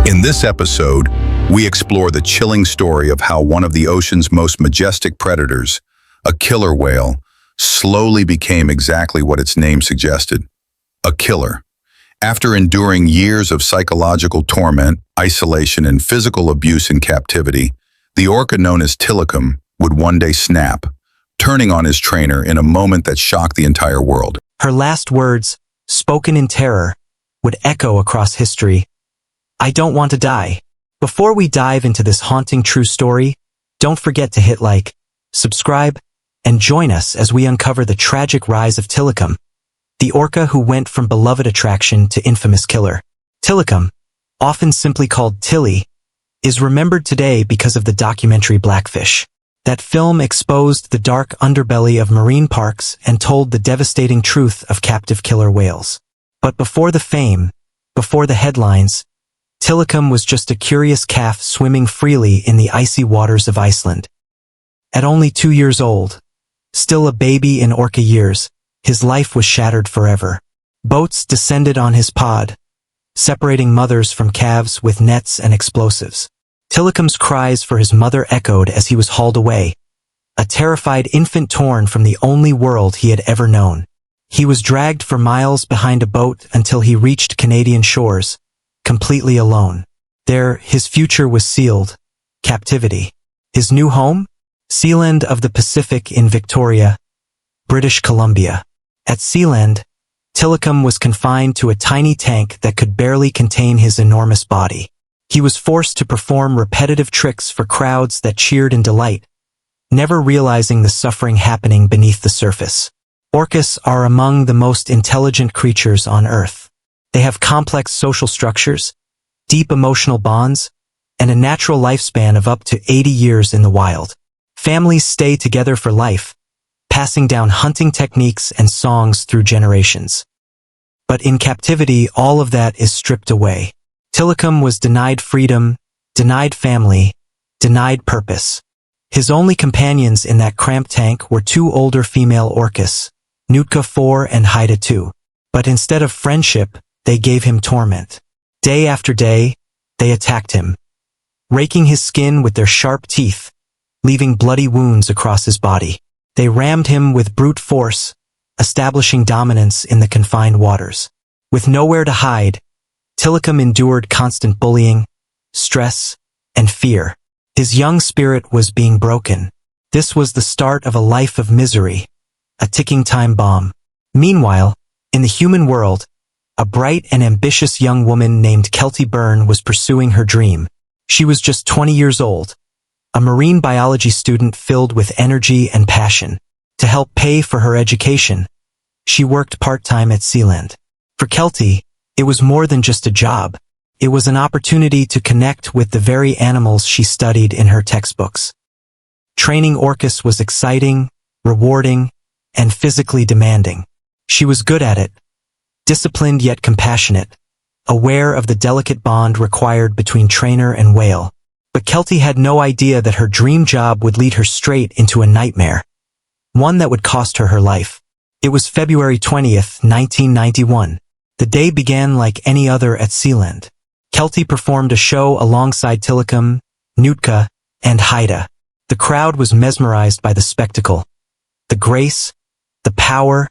In this episode, we explore the chilling story of how one of the ocean's most majestic predators, a killer whale, slowly became exactly what its name suggested, a killer. After enduring years of psychological torment, isolation, and physical abuse in captivity, the orca known as Tilikum would one day snap, turning on his trainer in a moment that shocked the entire world. Her last words, spoken in terror, would echo across history. "I don't want to die." Before we dive into this haunting true story, don't forget to hit like, subscribe, and join us as we uncover the tragic rise of Tilikum, the orca who went from beloved attraction to infamous killer. Tilikum, often simply called Tilly, is remembered today because of the documentary Blackfish. That film exposed the dark underbelly of marine parks and told the devastating truth of captive killer whales. But before the fame, before the headlines, Tilikum was just a curious calf swimming freely in the icy waters of Iceland. At only 2 years old, still a baby in orca years, his life was shattered forever. Boats descended on his pod, separating mothers from calves with nets and explosives. Tilikum's cries for his mother echoed as he was hauled away, a terrified infant torn from the only world he had ever known. He was dragged for miles behind a boat until he reached Canadian shores, completely alone. There, his future was sealed. Captivity. His new home? Sealand of the Pacific in Victoria, British Columbia. At Sealand, Tilikum was confined to a tiny tank that could barely contain his enormous body. He was forced to perform repetitive tricks for crowds that cheered in delight, never realizing the suffering happening beneath the surface. Orcas are among the most intelligent creatures on Earth. They have complex social structures, deep emotional bonds, and a natural lifespan of up to 80 years in the wild. Families stay together for life, passing down hunting techniques and songs through generations. But in captivity, all of that is stripped away. Tilikum was denied freedom, denied family, denied purpose. His only companions in that cramped tank were 2 older female orcas, Nootka 4 and Haida 2. But instead of friendship, they gave him torment. Day after day, they attacked him, raking his skin with their sharp teeth, leaving bloody wounds across his body. They rammed him with brute force, establishing dominance in the confined waters. With nowhere to hide, Tilikum endured constant bullying, stress, and fear. His young spirit was being broken. This was the start of a life of misery, a ticking time bomb. Meanwhile, in the human world, a bright and ambitious young woman named Keltie Byrne was pursuing her dream. She was just 20 years old, a marine biology student filled with energy and passion. To help pay for her education, she worked part-time at Sealand. For Keltie, it was more than just a job. It was an opportunity to connect with the very animals she studied in her textbooks. Training orcas was exciting, rewarding, and physically demanding. She was good at it, disciplined yet compassionate, aware of the delicate bond required between trainer and whale. But Keltie had no idea that her dream job would lead her straight into a nightmare, one that would cost her her life. It was February 20th, 1991. The day began like any other at Sealand. Keltie performed a show alongside Tilikum, Nootka, and Haida. The crowd was mesmerized by the spectacle, the grace, the power,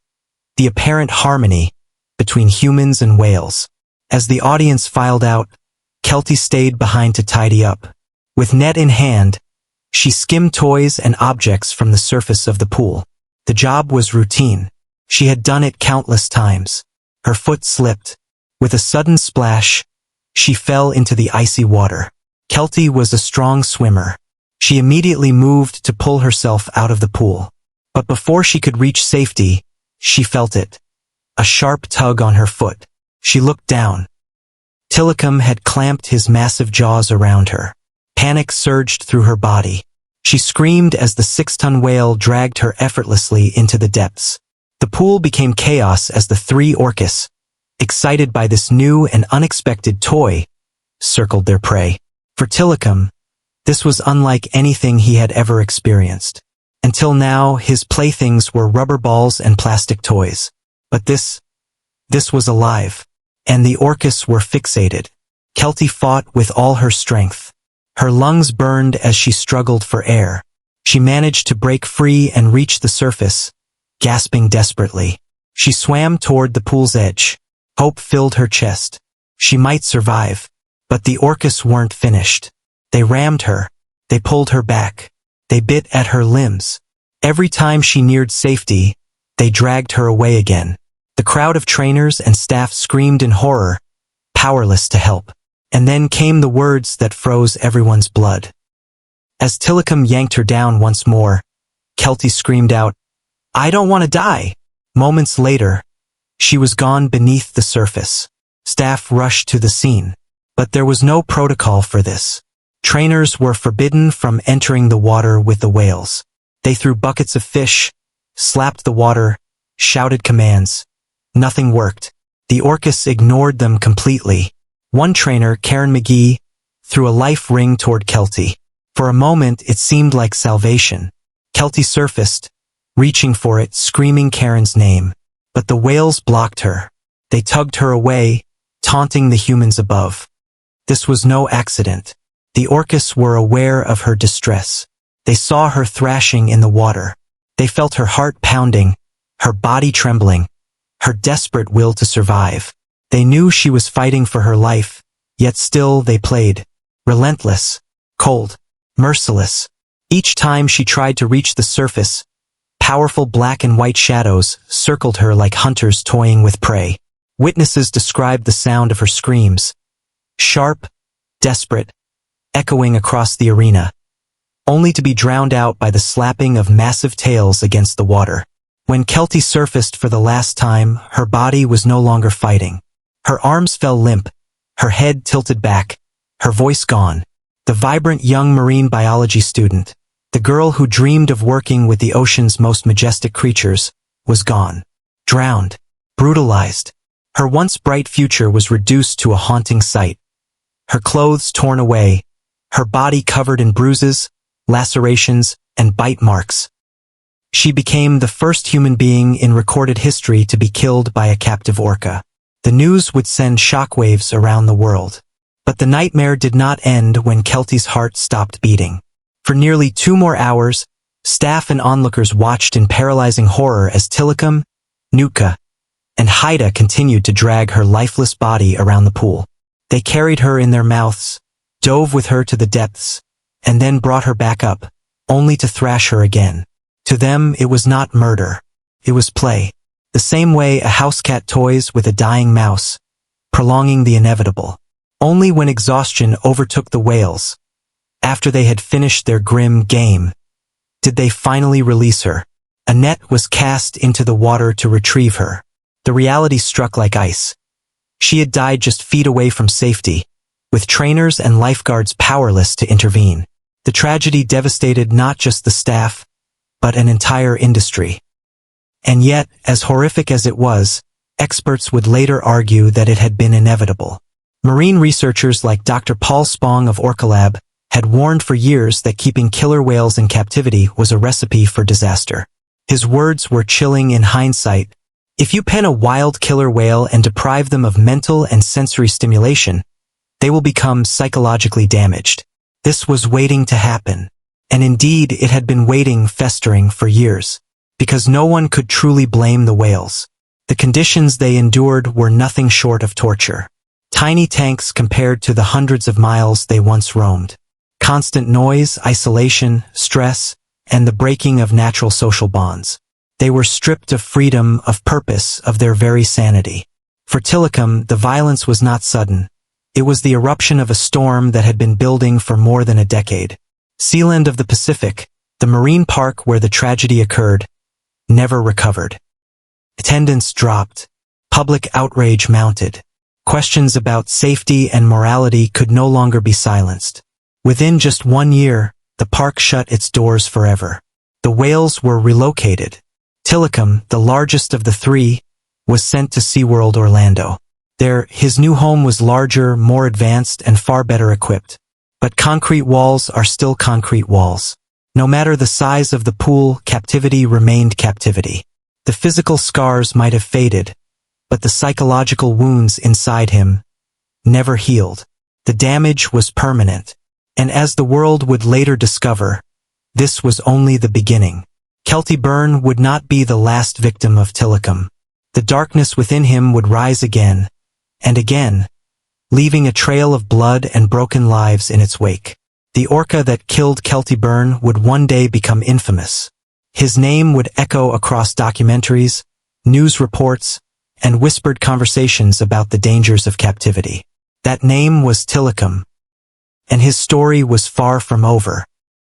the apparent harmony between humans and whales. As the audience filed out, Keltie stayed behind to tidy up. With net in hand, she skimmed toys and objects from the surface of the pool. The job was routine. She had done it countless times. Her foot slipped. With a sudden splash, she fell into the icy water. Keltie was a strong swimmer. She immediately moved to pull herself out of the pool. But before she could reach safety, she felt it. A sharp tug on her foot. She looked down. Tilikum had clamped his massive jaws around her. Panic surged through her body. She screamed as the 6-ton whale dragged her effortlessly into the depths. The pool became chaos as the 3 orcas, excited by this new and unexpected toy, circled their prey. For Tilikum, this was unlike anything he had ever experienced. Until now, his playthings were rubber balls and plastic toys. But this was alive. And the orcas were fixated. Keltie fought with all her strength. Her lungs burned as she struggled for air. She managed to break free and reach the surface, gasping desperately. She swam toward the pool's edge. Hope filled her chest. She might survive. But the orcas weren't finished. They rammed her. They pulled her back. They bit at her limbs. Every time she neared safety, they dragged her away again. The crowd of trainers and staff screamed in horror, powerless to help. And then came the words that froze everyone's blood. As Tilikum yanked her down once more, Keltie screamed out, "I don't want to die!" Moments later, she was gone beneath the surface. Staff rushed to the scene. But there was no protocol for this. Trainers were forbidden from entering the water with the whales. They threw buckets of fish, slapped the water, shouted commands. Nothing worked. The orcas ignored them completely. One trainer, Karen McGee, threw a life ring toward Keltie. For a moment, it seemed like salvation. Keltie surfaced, reaching for it, screaming Karen's name. But the whales blocked her. They tugged her away, taunting the humans above. This was no accident. The orcas were aware of her distress. They saw her thrashing in the water. They felt her heart pounding, her body trembling, her desperate will to survive. They knew she was fighting for her life, yet still they played. Relentless, cold, merciless. Each time she tried to reach the surface, powerful black and white shadows circled her like hunters toying with prey. Witnesses described the sound of her screams. Sharp, desperate, echoing across the arena, only to be drowned out by the slapping of massive tails against the water. When Keltie surfaced for the last time, her body was no longer fighting. Her arms fell limp, her head tilted back, her voice gone. The vibrant young marine biology student, the girl who dreamed of working with the ocean's most majestic creatures, was gone. Drowned. Brutalized. Her once bright future was reduced to a haunting sight. Her clothes torn away, her body covered in bruises, lacerations, and bite marks. She became the first human being in recorded history to be killed by a captive orca. The news would send shockwaves around the world. But the nightmare did not end when Keltie's heart stopped beating. For nearly 2 more hours, staff and onlookers watched in paralyzing horror as Tilikum, Nuka, and Haida continued to drag her lifeless body around the pool. They carried her in their mouths, dove with her to the depths, and then brought her back up, only to thrash her again. To them, it was not murder. It was play. The same way a house cat toys with a dying mouse, prolonging the inevitable. Only when exhaustion overtook the whales, after they had finished their grim game, did they finally release her. A net was cast into the water to retrieve her. The reality struck like ice. She had died just feet away from safety, with trainers and lifeguards powerless to intervene. The tragedy devastated not just the staff, but an entire industry. And yet, as horrific as it was, experts would later argue that it had been inevitable. Marine researchers like Dr. Paul Spong of Orca Lab had warned for years that keeping killer whales in captivity was a recipe for disaster. His words were chilling in hindsight. If you pen a wild killer whale and deprive them of mental and sensory stimulation, they will become psychologically damaged. This was waiting to happen. And indeed, it had been waiting, festering for years. Because no one could truly blame the whales. The conditions they endured were nothing short of torture. Tiny tanks compared to the hundreds of miles they once roamed. Constant noise, isolation, stress, and the breaking of natural social bonds. They were stripped of freedom, of purpose, of their very sanity. For Tilikum, the violence was not sudden. It was the eruption of a storm that had been building for more than a decade. Sealand of the Pacific, the marine park where the tragedy occurred, never recovered. Attendance dropped. Public outrage mounted. Questions about safety and morality could no longer be silenced. Within just 1 year, the park shut its doors forever. The whales were relocated. Tilikum, the largest of the 3, was sent to SeaWorld Orlando. There, his new home was larger, more advanced, and far better equipped. But concrete walls are still concrete walls. No matter the size of the pool, Captivity remained Captivity. The physical scars might have faded, but the psychological wounds inside him never healed. The damage was permanent, and as the world would later discover, this was only the beginning. Keltie Byrne would not be the last victim of Tilikum. The darkness within him would rise again, and again, leaving a trail of blood and broken lives in its wake. The orca that killed Keltie Byrne would one day become infamous. His name would echo across documentaries, news reports, and whispered conversations about the dangers of captivity. That name was Tilikum, and his story was far from over.